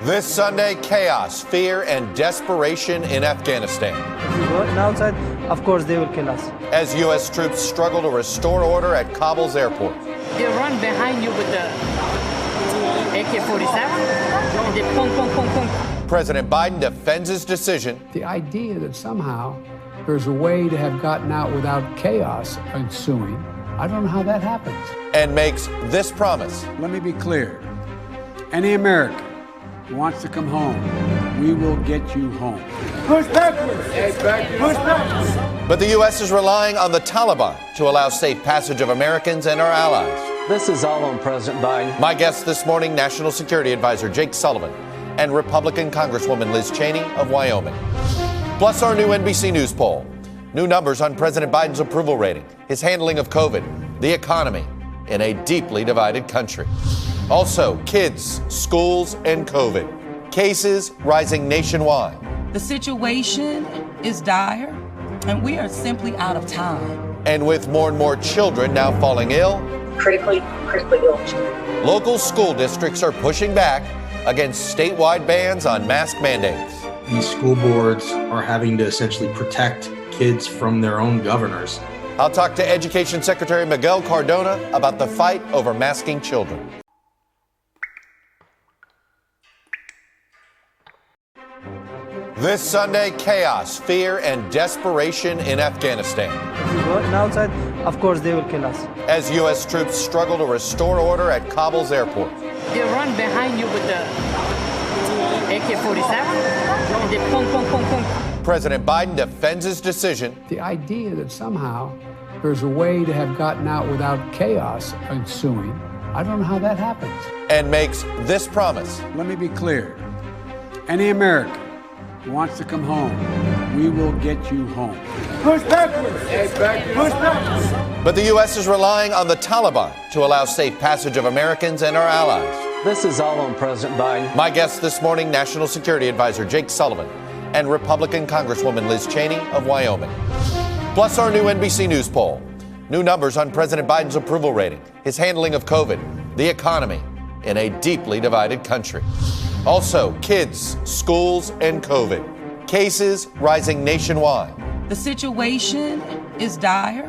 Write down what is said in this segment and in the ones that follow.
This Sunday, chaos, fear, and desperation in Afghanistan. We go outside, of course they will kill us. As U.S. troops struggle to restore order at Kabul's airport. They run behind you with the AK-47, and they pum, pum, pum, pum. President Biden defends his decision. The idea that somehow there's a way to have gotten out without chaos ensuing, I don't know how that happens. And makes this promise. Let me be clear. Any American who wants to come home, we will get you home. Push backwards! Push backwards! But the U.S. is relying on the Taliban to allow safe passage of Americans and our allies. This is all on President Biden. My guest this morning, National Security Advisor Jake Sullivan and Republican Congresswoman Liz Cheney of Wyoming. Plus our new NBC News poll. New numbers on President Biden's approval rating, his handling of COVID, the economy in a deeply divided country. Also, kids, schools, and COVID. Cases rising nationwide. The situation is dire, and we are simply out of time. And with more and more children now falling ill, critically ill children. Local school districts are pushing back against statewide bans on mask mandates. These school boards are having to essentially protect kids from their own governors. I'll talk to Education Secretary Miguel Cardona about the fight over masking children. This Sunday, chaos, fear, and desperation in Afghanistan. We go outside, of course they will kill us. As U.S. troops struggle to restore order at Kabul's airport. They run behind you with the AK-47, and they pum, pum, pum, pum. President Biden defends his decision. The idea that somehow there's a way to have gotten out without chaos ensuing, I don't know how that happens. And makes this promise. Let me be clear. Any American who wants to come home, we will get you home. Push backwards! Push backwards! But the U.S. is relying on the Taliban to allow safe passage of Americans and our allies. This is all on President Biden. My guest this morning, National Security Advisor Jake Sullivan and Republican Congresswoman Liz Cheney of Wyoming. Plus our new NBC News poll. New numbers on President Biden's approval rating, his handling of COVID, the economy in a deeply divided country. Also, kids, schools, and COVID. Cases rising nationwide. The situation is dire,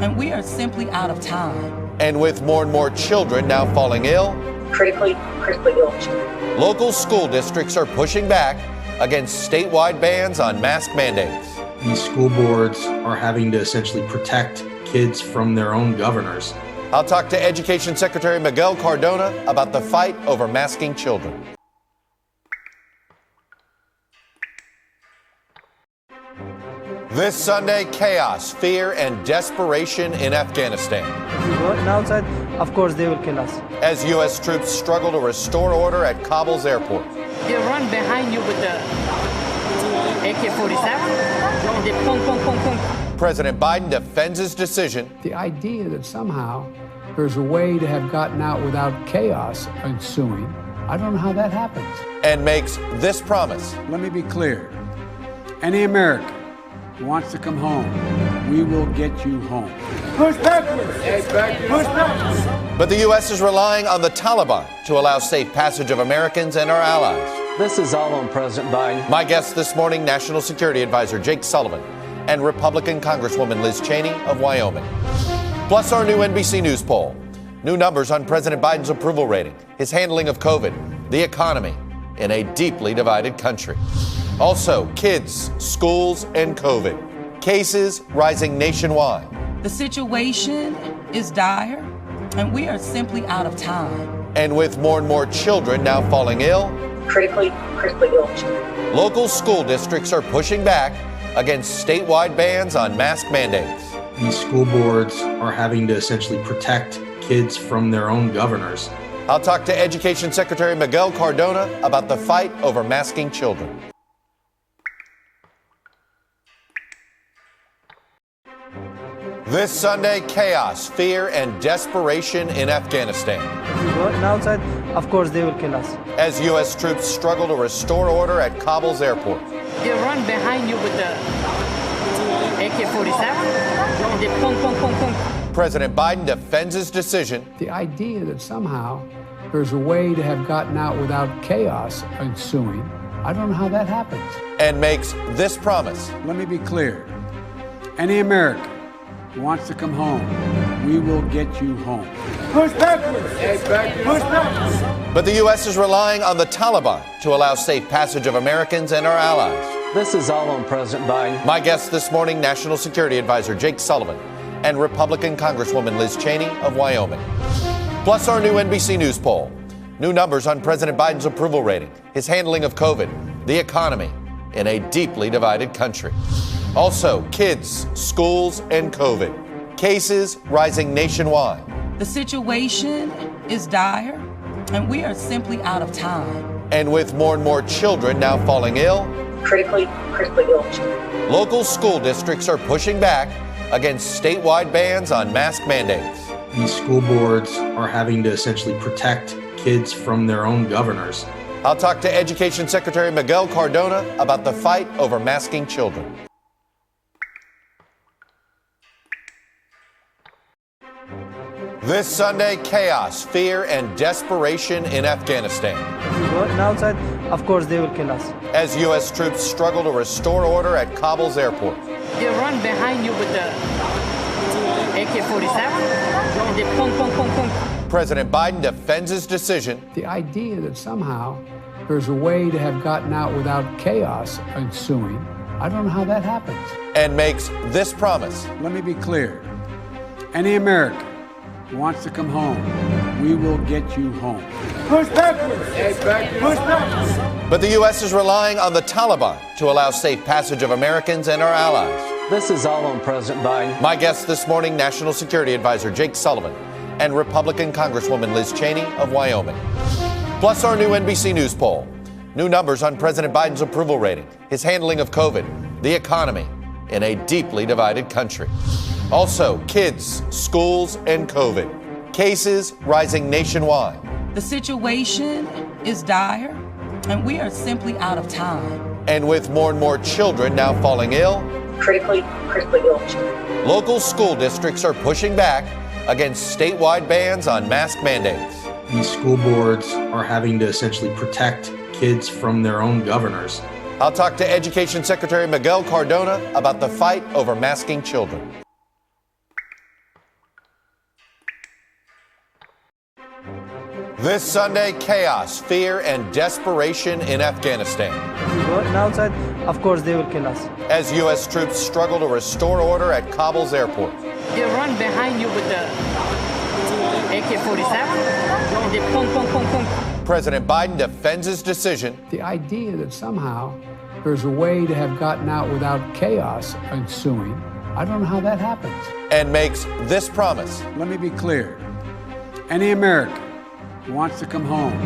and we are simply out of time. And with more and more children now falling ill, critically ill children. Local school districts are pushing back against statewide bans on mask mandates. These school boards are having to essentially protect kids from their own governors. I'll talk to Education Secretary Miguel Cardona about the fight over masking children. This Sunday, chaos, fear, and desperation in Afghanistan. We go outside, of course they will kill us. As U.S. troops struggle to restore order at Kabul's airport. They run behind you with the AK-47, and they pum, pum, pum, pum. President Biden defends his decision. The idea that somehow there's a way to have gotten out without chaos ensuing, I don't know how that happens. And makes this promise. Let me be clear. Any American who wants to come home, we will get you home. Push backwards! Push backwards! But the U.S. is relying on the Taliban to allow safe passage of Americans and our allies. This is all on President Biden. My guest this morning, National Security Advisor Jake Sullivan and Republican Congresswoman Liz Cheney of Wyoming. Plus our new NBC News poll. New numbers on President Biden's approval rating, his handling of COVID, the economy in a deeply divided country. Also, kids, schools, and COVID. Cases rising nationwide. The situation is dire, and we are simply out of time. And with more and more children now falling ill, critically ill children. Local school districts are pushing back against statewide bans on mask mandates. These school boards are having to essentially protect kids from their own governors. I'll talk to Education Secretary Miguel Cardona about the fight over masking children. This Sunday, chaos, fear, and desperation in Afghanistan. We go outside, of course they will kill us. As U.S. troops struggle to restore order at Kabul's airport. They run behind you with the AK-47, and they pum, pum, pum, pum. President Biden defends his decision. The idea that somehow there's a way to have gotten out without chaos ensuing. I don't know how that happens. And makes this promise. Let me be clear. Any American who wants to come home, we will get you home. Push backwards. Push backwards. But the U.S. is relying on the Taliban to allow safe passage of Americans and our allies. This is all on President Biden. My guest this morning, National Security Advisor Jake Sullivan and Republican Congresswoman Liz Cheney of Wyoming. Plus our new NBC News poll. New numbers on President Biden's approval rating, his handling of COVID, the economy in a deeply divided country. Also, kids, schools, and COVID. Cases rising nationwide. The situation is dire, and we are simply out of time. And with more and more children now falling ill, critically ill children. Local school districts are pushing back against statewide bans on mask mandates. These school boards are having to essentially protect kids from their own governors. I'll talk to Education Secretary Miguel Cardona about the fight over masking children. This Sunday, chaos, fear, and desperation in Afghanistan. If we go outside, of course they will kill us. As U.S. troops struggle to restore order at Kabul's airport. They run behind you with the AK-47 and they pong, pong, pong, pong. President Biden defends his decision. The idea that somehow there's a way to have gotten out without chaos ensuing, I don't know how that happens. And makes this promise. Let me be clear. Any American who wants to come home, we will get you home. Push backwards. Push backwards. But the U.S. is relying on the Taliban to allow safe passage of Americans and our allies. This is all on President Biden. My guest this morning, National Security Advisor Jake Sullivan and Republican Congresswoman Liz Cheney of Wyoming. Plus our new NBC News poll. New numbers on President Biden's approval rating, his handling of COVID, the economy in a deeply divided country. Also, kids, schools, and COVID. Cases rising nationwide. The situation is dire, and we are simply out of time. And with more and more children now falling ill, critically ill children. Local school districts are pushing back against statewide bans on mask mandates. These school boards are having to essentially protect kids from their own governors. I'll talk to Education Secretary Miguel Cardona about the fight over masking children. This Sunday, chaos, fear, and desperation in Afghanistan. If we go outside, of course they will kill us. As U.S. troops struggle to restore order at Kabul's airport. They run behind you with the AK-47 and they pong, pong, pong, pong. President Biden defends his decision. The idea that somehow there's a way to have gotten out without chaos ensuing, I don't know how that happens. And makes this promise. Let me be clear. Any American who wants to come home,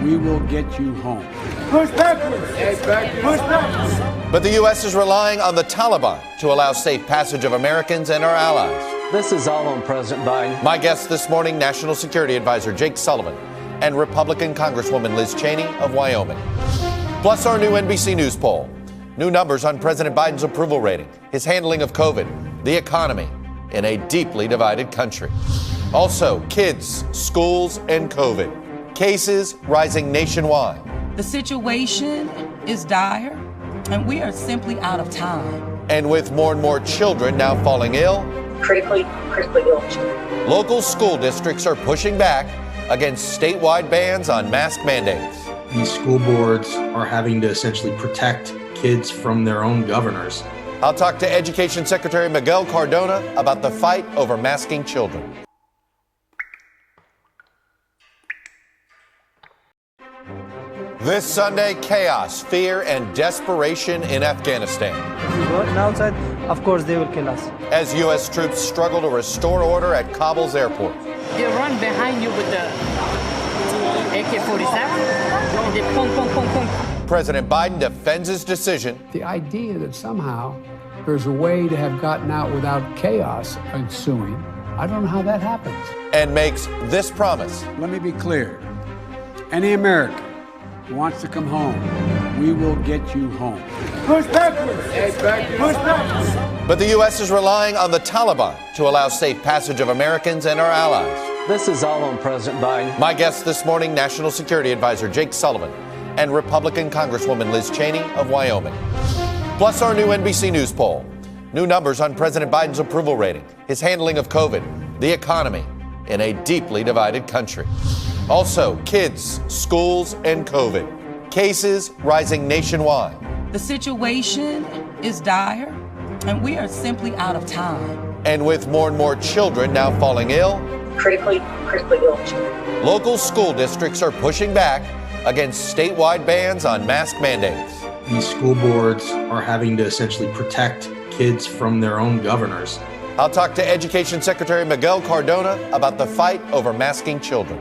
we will get you home. Push backwards. Push backwards. But the U.S. is relying on the Taliban to allow safe passage of Americans and our allies. This is all on President Biden. My guest this morning, National Security Advisor Jake Sullivan and Republican Congresswoman Liz Cheney of Wyoming. Plus our new NBC News poll. New numbers on President Biden's approval rating, his handling of COVID, the economy in a deeply divided country. Also, kids, schools, and COVID. Cases rising nationwide. The situation is dire, and we are simply out of time. And with more and more children now falling ill, critically ill children. Local school districts are pushing back against statewide bans on mask mandates. These school boards are having to essentially protect kids from their own governors. I'll talk to Education Secretary Miguel Cardona about the fight over masking children. This Sunday, chaos, fear, and desperation in Afghanistan. If we go outside, of course they will kill us. As U.S. troops struggle to restore order at Kabul's airport. They run behind you with the AK-47 and they pong, pong, pong, pong. President Biden defends his decision. The idea that somehow there's a way to have gotten out without chaos ensuing, I don't know how that happens. And makes this promise. Let me be clear. Any American who wants to come home, we will get you home. Push backwards. Push backwards. But the U.S. is relying on the Taliban to allow safe passage of Americans and our allies. This is all on President Biden. My guest this morning, National Security Advisor Jake Sullivan and Republican Congresswoman Liz Cheney of Wyoming. Plus our new NBC News poll. New numbers on President Biden's approval rating, his handling of COVID, the economy in a deeply divided country. Also, kids, schools, and COVID. Cases rising nationwide. The situation is dire, and we are simply out of time. And with more and more children now falling ill, critically ill children. Local school districts are pushing back against statewide bans on mask mandates. These school boards are having to essentially protect kids from their own governors. I'll talk to Education Secretary Miguel Cardona about the fight over masking children.